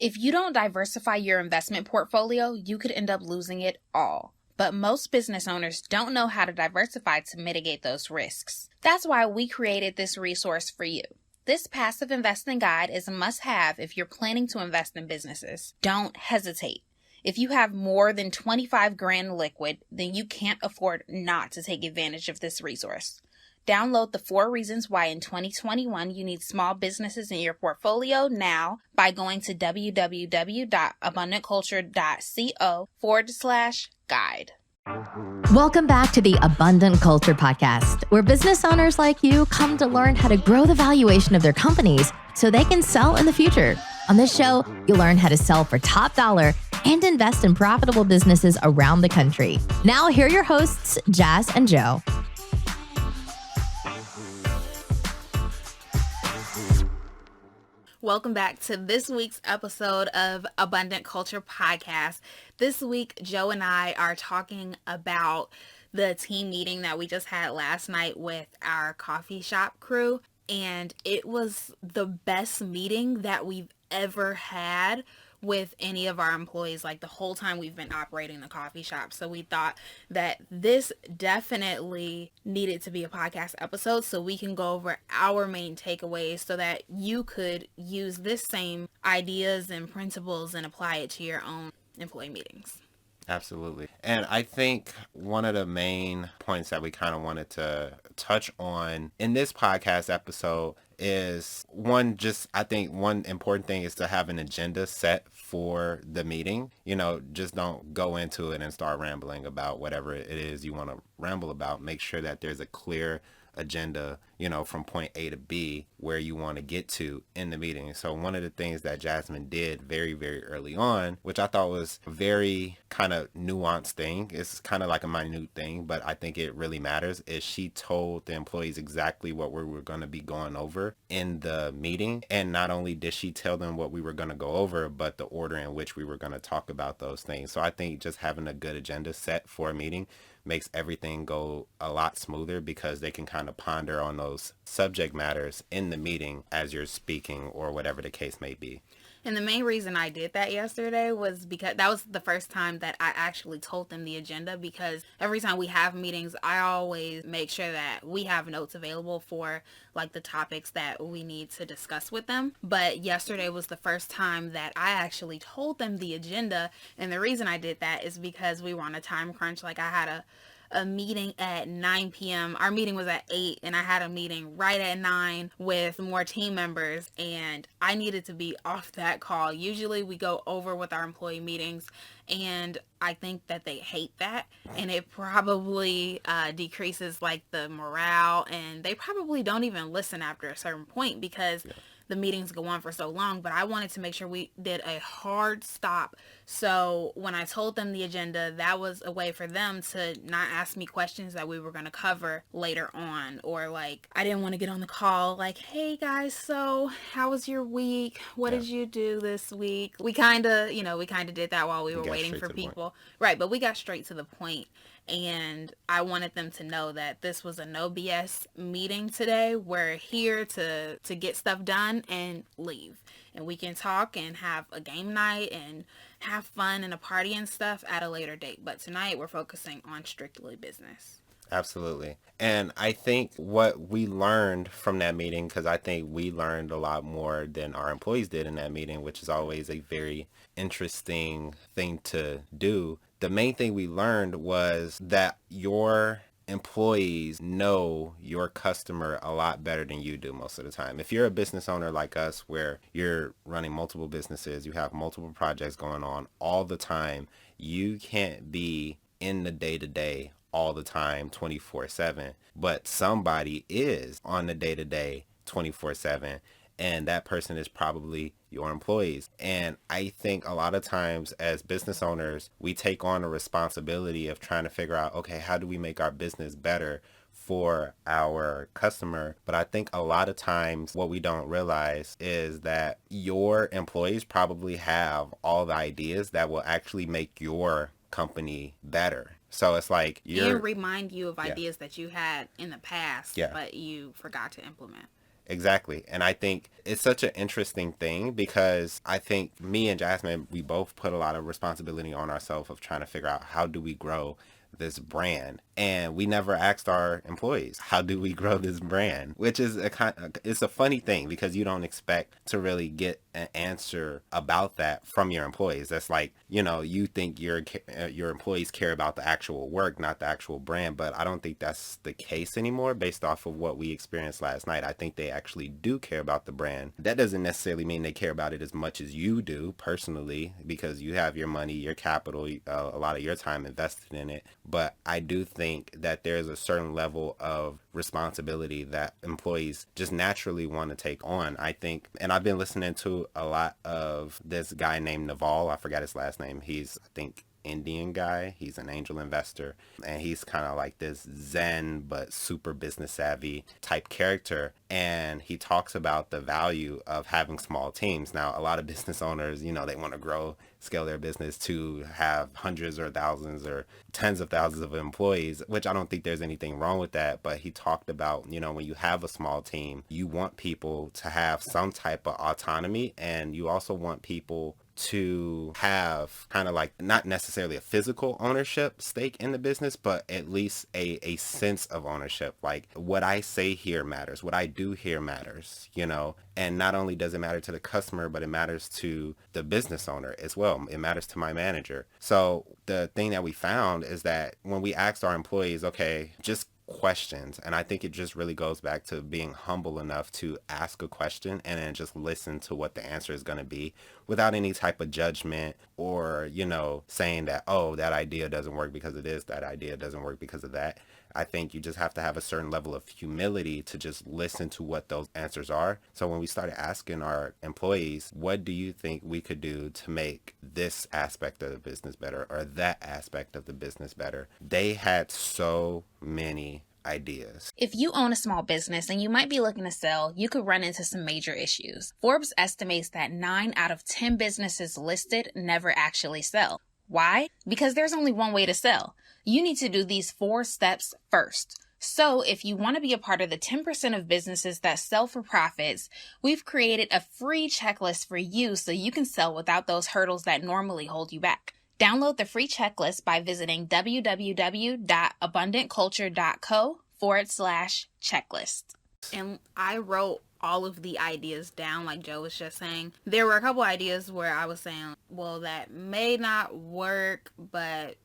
If you don't diversify your investment portfolio, you could end up losing it all. But most business owners don't know how to diversify to mitigate those risks. That's why we created this resource for you. This passive investing guide is a must-have if you're planning to invest in businesses. Don't hesitate. If you have more than 25 grand liquid, then you can't afford not to take advantage of this resource. Download the 4 reasons why in 2021 you need small businesses in your portfolio now by going to www.abundantculture.co/guide. Welcome back to the Abundant Culture Podcast, where business owners like you come to learn how to grow the valuation of their companies so they can sell in the future. On this show, you'll learn how to sell for top dollar and invest in profitable businesses around the country. Now, here are your hosts, Jazz and Joe. Welcome back to this week's episode of Abundant Culture Podcast. This week, Joe and I are talking about the team meeting that we just had last night with our coffee shop crew. And it was the best meeting that we've ever had with any of our employees, like the whole time we've been operating the coffee shop. So we thought that this definitely needed to be a podcast episode so we can go over our main takeaways so that you could use this same ideas and principles and apply it to your own employee meetings. Absolutely. And I think one of the main points that we kind of wanted to touch on in this podcast episode is I think one important thing is to have an agenda set for the meeting. Just don't go into it and start rambling about whatever it is you want to ramble about. Make sure that there's a clear agenda, from point A to B where you want to get to in the meeting. So one of the things that Jasmine did very, very early on, which I thought was a very kind of nuanced thing, it's kind of like a minute thing, but I think it really matters, is she told the employees exactly what we were going to be going over in the meeting. And not only did she tell them what we were going to go over, but the order in which we were going to talk about those things. So I think just having a good agenda set for a meeting makes everything go a lot smoother because they can kind of ponder on those subject matters in the meeting as you're speaking or whatever the case may be. And the main reason I did that yesterday was because that was the first time that I actually told them the agenda, because every time we have meetings, I always make sure that we have notes available for like the topics that we need to discuss with them. But yesterday was the first time that I actually told them the agenda. And the reason I did that is because we were on a time crunch. Like I had a meeting at 9 p.m. Our meeting was at 8 and I had a meeting right at 9 with more team members and I needed to be off that call. Usually we go over with our employee meetings and I think that they hate that and it probably decreases like the morale and they probably don't even listen after a certain point because the meetings go on for so long. But I wanted to make sure we did a hard stop. So when I told them the agenda, that was a way for them to not ask me questions that we were going to cover later on. Or like, I didn't want to get on the call like, hey guys, so how was your week? What did you do this week? We kind of did that while we were waiting for people. Right. But we got straight to the point. And I wanted them to know that this was a no BS meeting today. We're here to get stuff done and leave. And we can talk and have a game night and have fun and a party and stuff at a later date. But tonight we're focusing on strictly business. Absolutely. And I think what we learned from that meeting, because I think we learned a lot more than our employees did in that meeting, which is always a very interesting thing to do. The main thing we learned was that your employees know your customer a lot better than you do most of the time. If you're a business owner like us, where you're running multiple businesses, you have multiple projects going on all the time, you can't be in the day-to-day all the time 24/7, but somebody is on the day-to-day 24/7, and that person is probably your employees. And I think a lot of times as business owners, we take on a responsibility of trying to figure out, okay, how do we make our business better for our customer? But I think a lot of times what we don't realize is that your employees probably have all the ideas that will actually make your company better. So it's like and remind you of ideas that you had in the past, but you forgot to implement. Exactly. And I think it's such an interesting thing because I think me and Jasmine, we both put a lot of responsibility on ourselves of trying to figure out how do we grow this brand. And we never asked our employees, how do we grow this brand? Which is it's a funny thing because you don't expect to really get an answer about that from your employees. That's like, you think your employees care about the actual work, not the actual brand. But I don't think that's the case anymore based off of what we experienced last night. I think they actually do care about the brand. That doesn't necessarily mean they care about it as much as you do personally because you have your money, your capital, a lot of your time invested in it. But I do think that there's a certain level of responsibility that employees just naturally want to take on. I think, and I've been listening to a lot of this guy named Naval. I forgot his last name. He's, I think, Indian guy. He's an angel investor, and he's kind of like this Zen but super business savvy type character. And he talks about the value of having small teams. Now, a lot of business owners, they want to scale their business to have hundreds or thousands or tens of thousands of employees, which I don't think there's anything wrong with that. But he talked about, when you have a small team, you want people to have some type of autonomy, and you also want people to have kind of like not necessarily a physical ownership stake in the business, but at least a sense of ownership. Like, what I say here matters, what I do here matters, and not only does it matter to the customer, but it matters to the business owner as well. It matters to my manager. So the thing that we found is that when we asked our employees, okay, just questions, and I think it just really goes back to being humble enough to ask a question and then just listen to what the answer is going to be without any type of judgment or saying that, oh, that idea doesn't work because of this, that idea doesn't work because of that. I think you just have to have a certain level of humility to just listen to what those answers are. So when we started asking our employees, what do you think we could do to make this aspect of the business better or that aspect of the business better, they had so many ideas. If you own a small business and you might be looking to sell, you could run into some major issues. Forbes estimates that 9 out of 10 businesses listed never actually sell. Why? Because there's only one way to sell. You need to do these 4 steps first. So if you want to be a part of the 10% of businesses that sell for profits, we've created a free checklist for you so you can sell without those hurdles that normally hold you back. Download the free checklist by visiting www.abundantculture.co/checklist. And I wrote all of the ideas down, like Joe was just saying. There were a couple ideas where I was saying, well, that may not work, but,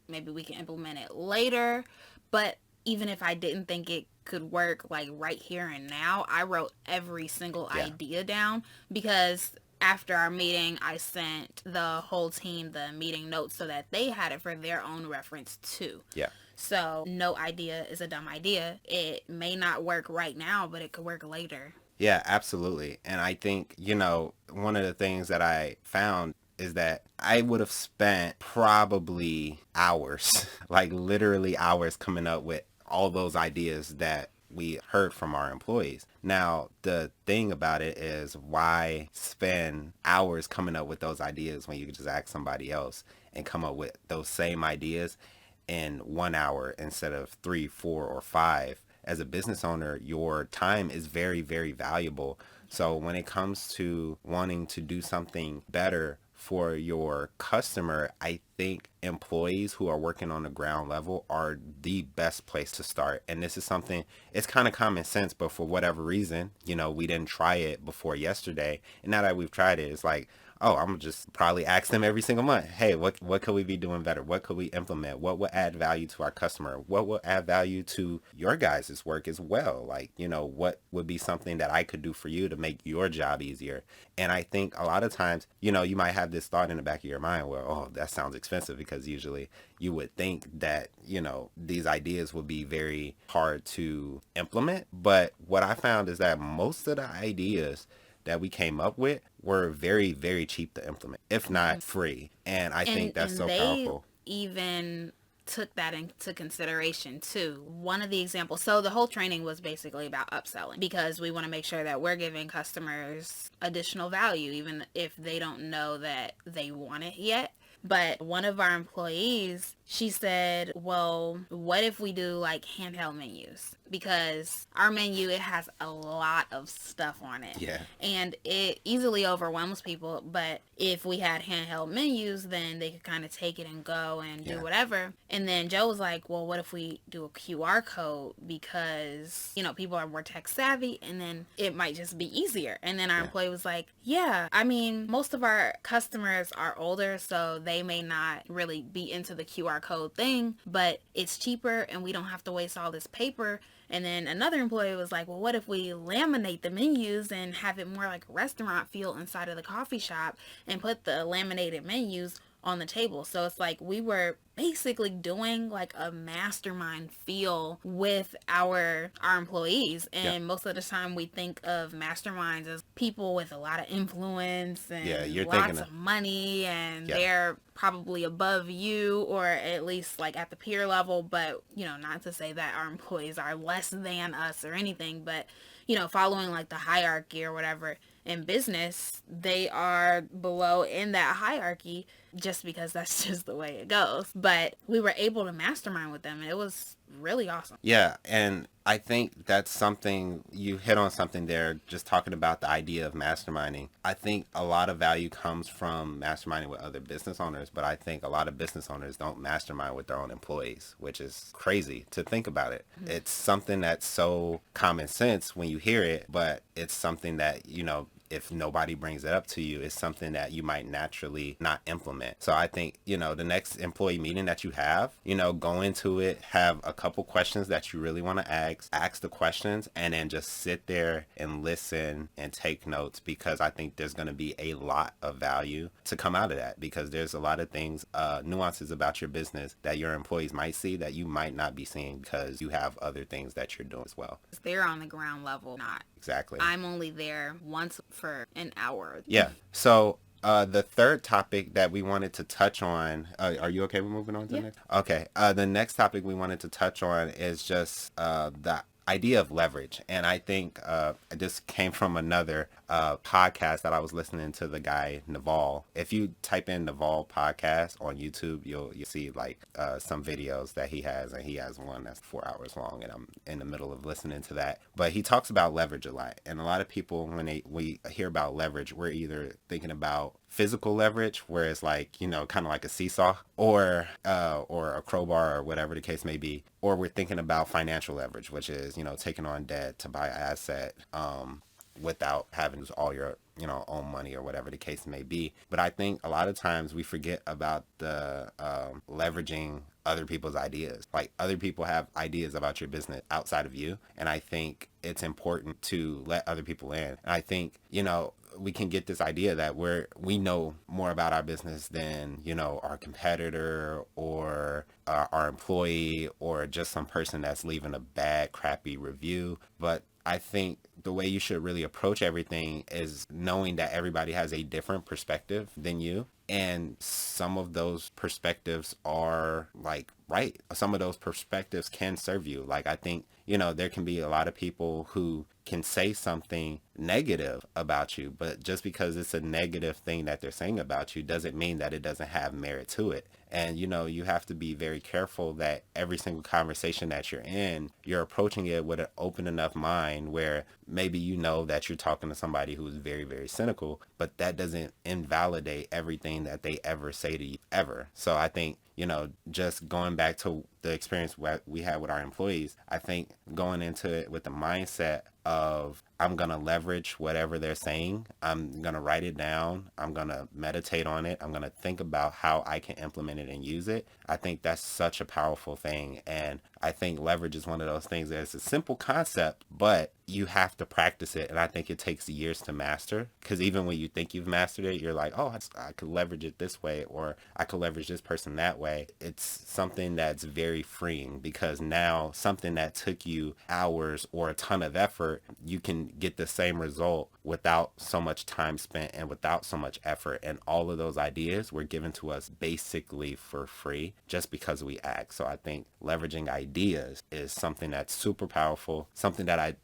maybe we can implement it later. But even if I didn't think it could work, like right here and now, I wrote every single idea down because after our meeting, I sent the whole team the meeting notes so that they had it for their own reference too. Yeah. So no idea is a dumb idea. It may not work right now, but it could work later. Yeah, absolutely. And I think, one of the things that I found is that I would have spent probably hours, like literally hours, coming up with all those ideas that we heard from our employees. Now, the thing about it is, why spend hours coming up with those ideas when you could just ask somebody else and come up with those same ideas in 1 hour instead of 3, 4, or 5? As a business owner, your time is very, very valuable. So when it comes to wanting to do something better for your customer, I think employees who are working on the ground level are the best place to start. And this is something, it's kind of common sense, but for whatever reason, we didn't try it before yesterday. And now that we've tried it, it's like, oh, I'm gonna just probably ask them every single month, hey, what could we be doing better? What could we implement? What would add value to our customer? What will add value to your guys' work as well? Like, what would be something that I could do for you to make your job easier? And I think a lot of times, you might have this thought in the back of your mind where, oh, that sounds expensive, because usually you would think that, these ideas would be very hard to implement. But what I found is that most of the ideas that we came up with were very, very cheap to implement, if not free. And I think that's so powerful. Even took that into consideration too. One of the examples, so the whole training was basically about upselling, because we want to make sure that we're giving customers additional value, even if they don't know that they want it yet. But one of our employees, she said, well, what if we do like handheld menus? Because our menu, it has a lot of stuff on it. Yeah. And it easily overwhelms people. But if we had handheld menus, then they could kind of take it and go and do whatever. And then Joe was like, well, what if we do a QR code? Because, you know, people are more tech savvy and then it might just be easier. And then our employee was like, yeah, I mean, most of our customers are older, so they may not really be into the QR code thing, but it's cheaper and we don't have to waste all this paper. And then another employee was like, well, what if we laminate the menus and have it more like a restaurant feel inside of the coffee shop and put the laminated menus on the table? So it's like we were basically doing like a mastermind feel with our employees. And most of the time we think of masterminds as people with a lot of influence and lots of money, and they're probably above you or at least like at the peer level. But, you know, not to say that our employees are less than us or anything, but, you know, following like the hierarchy or whatever in business, they are below in that hierarchy just because that's just the way it goes. But we were able to mastermind with them. It was really awesome. Yeah, and I think that's something, you hit on something there, just talking about the idea of masterminding. I think a lot of value comes from masterminding with other business owners, but I think a lot of business owners don't mastermind with their own employees, which is crazy to think about it. Mm-hmm. It's something that's so common sense when you hear it, but it's something that, you know, if nobody brings it up to you, it's something that you might naturally not implement. So I think, you know, the next employee meeting that you have, you know, go into it, have a couple questions that you really want to ask the questions, and then just sit there and listen and take notes, because I think there's going to be a lot of value to come out of that, because there's a lot of things, nuances about your business that your employees might see that you might not be seeing because you have other things that you're doing as well. They're on the ground level, not. Exactly. I'm only there once for an hour. Yeah. So the third topic that we wanted to touch on, are you okay with moving on to the next? Okay. The next topic we wanted to touch on is just the idea of leverage. And I think this came from another podcast that I was listening to, the guy Naval. If you type in Naval podcast on YouTube, you'll see like some videos that he has, and he has one that's 4 hours long, and I'm in the middle of listening to that. But he talks about leverage a lot, and a lot of people, when we hear about leverage, we're either thinking about physical leverage, where it's like, you know, kind of like a seesaw, or a crowbar, or whatever the case may be, or we're thinking about financial leverage, which is, you know, taking on debt to buy an asset without having all your, you know, own money, or whatever the case may be. But I think a lot of times we forget about the leveraging other people's ideas. Like, other people have ideas about your business outside of you, and I think it's important to let other people in. And I think, you know, we can get this idea that we know more about our business than, you know, our competitor, or our employee, or just some person that's leaving a bad, crappy review. But I think the way you should really approach everything is knowing that everybody has a different perspective than you. And some of those perspectives are like, right. Some of those perspectives can serve you. Like, I think, you know, there can be a lot of people who can say something negative about you, but just because it's a negative thing that they're saying about you doesn't mean that it doesn't have merit to it. And, you know, you have to be very careful that every single conversation that you're in, you're approaching it with an open enough mind where maybe you know that you're talking to somebody who's very, very cynical, but that doesn't invalidate everything that they ever say to you ever. So I think, you know, just going back to the experience we had with our employees, I think going into it with the mindset of, I'm going to leverage whatever they're saying. I'm going to write it down. I'm going to meditate on it. I'm going to think about how I can implement it and use it. I think that's such a powerful thing. And I think leverage is one of those things that it's a simple concept, but you have to practice it. And I think it takes years to master, because even when you think you've mastered it, you're like, oh, I could leverage it this way, or I could leverage this person that way. It's something that's very freeing, because now something that took you hours or a ton of effort, you can get the same result without so much time spent and without so much effort. And all of those ideas were given to us basically for free, just because we asked. So I think leveraging ideas is something that's super powerful, something that I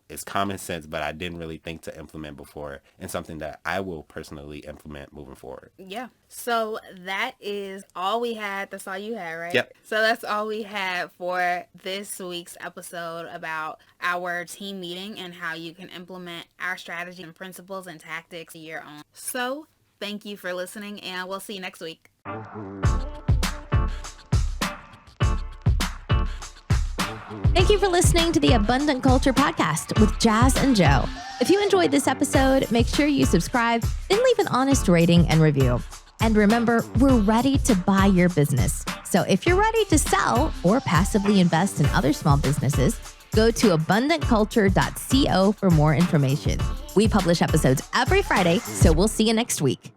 is common sense, but I didn't really think to implement before, and something that I will personally implement moving forward. Yeah. So that is all we had. That's all you had, right? Yep. So that's all we had for this week's episode about our team meeting and how you can implement our strategy and principles and tactics your own. So thank you for listening, and we'll see you next week. Thank you for listening to the Abundant Culture Podcast with Jazz and Joe. If you enjoyed this episode, make sure you subscribe, then leave an honest rating and review. And remember, we're ready to buy your business. So if you're ready to sell or passively invest in other small businesses, go to abundantculture.co for more information. We publish episodes every Friday, so we'll see you next week.